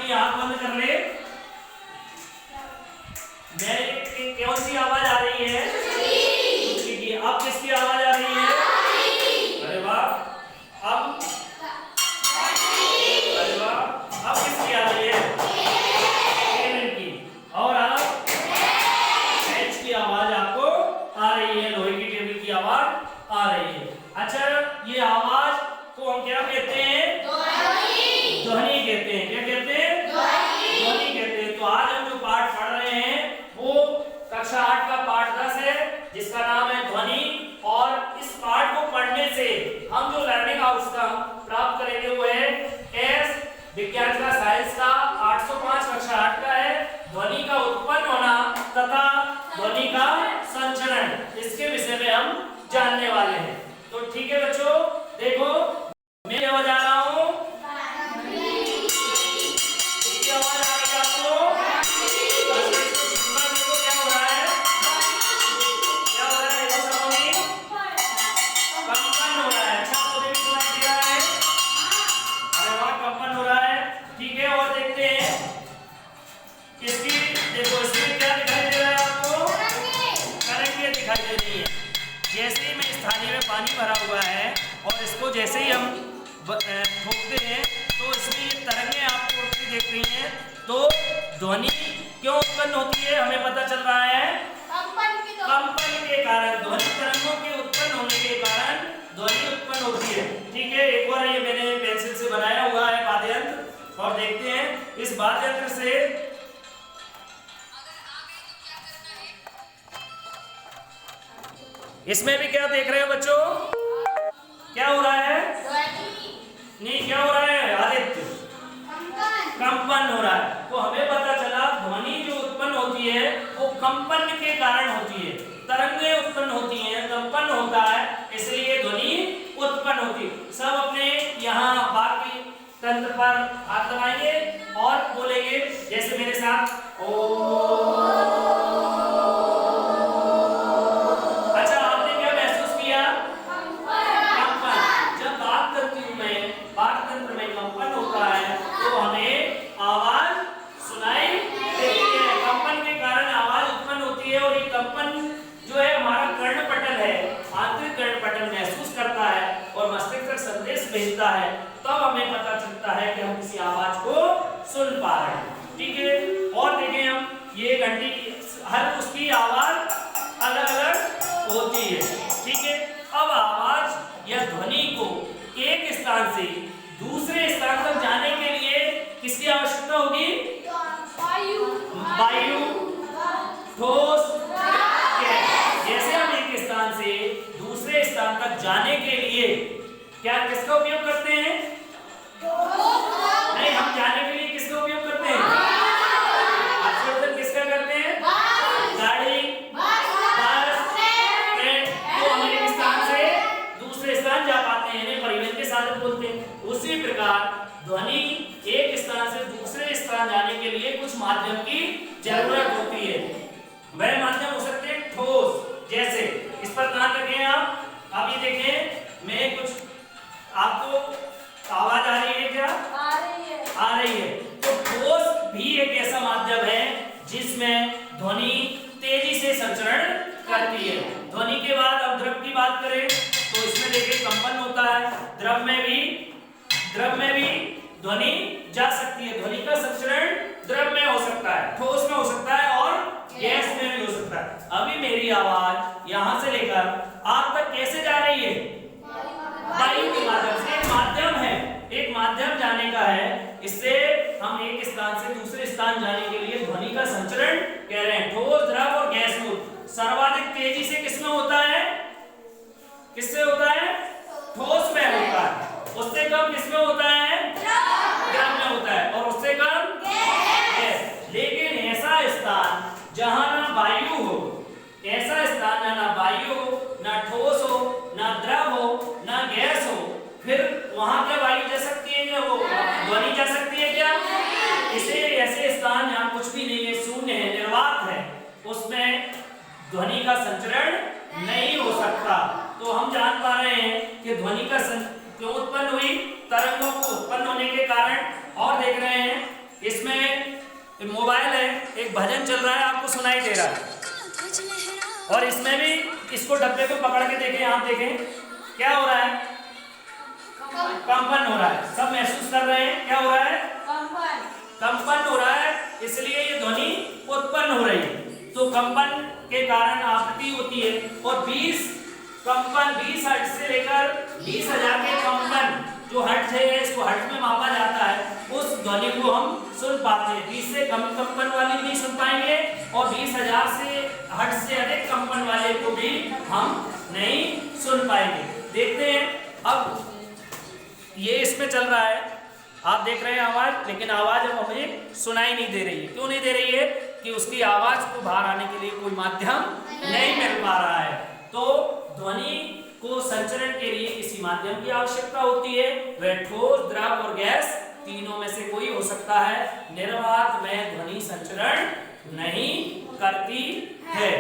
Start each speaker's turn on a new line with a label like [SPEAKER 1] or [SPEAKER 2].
[SPEAKER 1] अपनी आंख बंद कर ले। मेरी कौन सी आवाज आ रही है? की। अब किसकी आवाज आ रही है? अरे वाह। अब अरे वाह, अब किसकी आ रही है? की। और अब एच की आवाज आपको आ रही है, लोहे की टेबल की आवाज आ रही है। अच्छा, ये आवाज को हम क्या कहते हैं? ध्वनि कहते हैं। क्या कहते हैं? ध्वनि कहते हैं। तो आज हम जो पाठ पढ़ रहे हैं वो कक्षा 8 का पाठ 10 है, जिसका नाम है ध्वनि। और इस पाठ को पढ़ने से हम जो लर्निंग आउटकम प्राप्त करेंगे वो है एस विज्ञान का, साइंस का 805 कक्षा 8 का है, ध्वनि का उत्पन्न होना तथा ध्वनि का संचरण। इसके विषय में हम जानने वाले हैं। तो ठीक है बच्चों, देखो मैं क्या बजा रहा हूँ। इसकी आवाज आ रही है आपको? क्या हो रहा है? क्या हो रहा है? देखो सलोनी, कंपन हो रहा है। अच्छा, तो भी सुनाई दे रहा है? अरे वाह, कंपन हो रहा है। ठीक है, और देखते हैं इसकी। देखो इसमें क्या दिखाई दे रहा है आपको? तरंगे दिखाई दे रही है। जैसे ही मैं इस थाली में पानी भरा हुआ है और इसको जैसे ही हम फूंकते हैं तो इसमें ये तरंगे आपको उड़ती दिख रही हैं। तो ध्वनि क्यों उत्पन्न होती है हमें पता चल रहा है? कंपन के कारण, ध्वनि तरंगों के उत्पन्न होने के कारण ध्वनि उत्पन्न होती है। ठीक है, एक बार ये मैंने पेंसिल से बनाया हुआ है वाद्य यंत्र, और देखते हैं इस वाद्य यंत्र से इसमें भी क्या देख रहे हो बच्चों? क्या हो रहा है? नहीं, क्या हो रहा है आदित्य? कंपन हो रहा है। तो हमें पता चला ध्वनि जो उत्पन्न होती है वो कंपन के कारण होती है। तरंगे उत्पन्न होती हैं, कंपन होता है, इसलिए ध्वनि उत्पन्न होती है। सब अपने यहाँ वाक्य तंत्र पर हाथ लगाएंगे और बोलेंगे जैसे मेरे साथ ओ। कंपन जो है हमारा कर्णपटल है, आंतरिक कर्णपटल महसूस करता है और मस्तिष्क तक संदेश भेजता है। तब हमें पता चलता है कि हम किसी आवाज को सुन पा रहे हैं। ठीक है, और देखें हम ये घंटी, हर उसकी आवाज अलग अलग होती है। ठीक है, अब आवाज या ध्वनि को एक स्थान से दूसरे स्थान तक जाने के लिए किसकी आवश्यकता होगी? वायु, ठोस, जैसे हम एक स्थान से दूसरे स्थान तक जाने के लिए क्या किसका उपयोग करते हैं? नहीं, हम जाने के लिए किसका उपयोग करते हैं? आजकल किसका करते हैं? गाड़ी, बस, ट्रेन। तो हम एक स्थान से दूसरे स्थान जा पाते हैं, इन्हें परिवहन के साधन बोलते हैं। उसी प्रकार ध्वनि एक स्थान से दूसरे स्थान जाने के लिए कुछ माध्यम की जरूरत होती है। वह माध्यम हो सकते हैं ठोस, जैसे इस पर ध्यान रखें आप। अब ये देखें, मैं कुछ आपको आवाज आ रही है क्या? आ रही है। तो ठोस भी एक ऐसा माध्यम है जिसमें ध्वनि तेजी से संचरण करती है। ध्वनि के बाद अब द्रव की बात करें तो इसमें देखिए कंपन होता है। द्रव में भी ध्वनि जा सकती है। ध्वनि का संचरण द्रव में हो सकता है, ठोस में हो सकता है और गैस में भी हो सकता है। अभी मेरी आवाज यहां से लेकर आप तक कैसे जा रही है? वायु के माध्यम से। एक माध्यम है, एक माध्यम जाने का है। इससे हम एक स्थान से दूसरे स्थान जाने के लिए ध्वनि का संचरण कह रहे हैं। ठोस, द्रव और गैस में सर्वाधिक तेजी से किसमें होता है? किससे होता है? ठोस में होता है। उससे कम किसमें होता है? द्रव में होता है। और उससे कम गैस। लेकिन ऐसा स्थान जहां ना वायु हो, ऐसा स्थान ना वायु हो, ना ठोस हो, ना द्रव हो, ना गैस हो, फिर वहां क्या वायु जा सकती है क्या? वो ध्वनि जा सकती है क्या? इसे ऐसे स्थान जहां कुछ भी नहीं है, शून्य है, निर्वात है, उसमें ध्वनि का संचरण नहीं हो सकता। तो हम जान पा रहे हैं कि ध्वनि का क्यों उत्पन्न हुई? तरंगों को उत्पन्न होने के कारण। और देख रहे हैं इसमें मोबाइल है, एक भजन चल रहा है, आपको सुनाई दे रहा है, और इसमें भी इसको डब्बे को पकड़ के देखें, आप देखें क्या हो रहा है, कंपन हो रहा है। सब महसूस कर रहे हैं क्या हो रहा है, कंपन हो रहा है, इसलिए ये ध्वनि उत्पन्न हो रही है। तो कंपन के कारण आवृत्ति होती है, और 20 कंपन 20 हर्ट्ज से लेकर 20,000 के कंपन जो हर्ट्ज है, इसको हर्ट्ज में मापा जाता है, उस ध्वनि को हम सुन पाते हैं। 20 से कम कंपन वाली नहीं सुन पाएंगे, और 20,000 से हर्ट्ज से अधिक कंपन वाले को भी हम नहीं सुन पाएंगे। देखते हैं, अब ये इसमें चल रहा है, आप देख रहे हैं आवाज, लेकिन आवाज अब हमें सुनाई नहीं दे रही है। क्यों नहीं दे रही है? कि उसकी आवाज को बाहर आने के लिए कोई माध्यम नहीं मिल पा रहा है। तो ध्वनि को संचरण के लिए किसी माध्यम की आवश्यकता होती है। वह ठोस, द्रव और गैस तीनों में से कोई हो सकता है। निर्वात में ध्वनि संचरण नहीं करती है।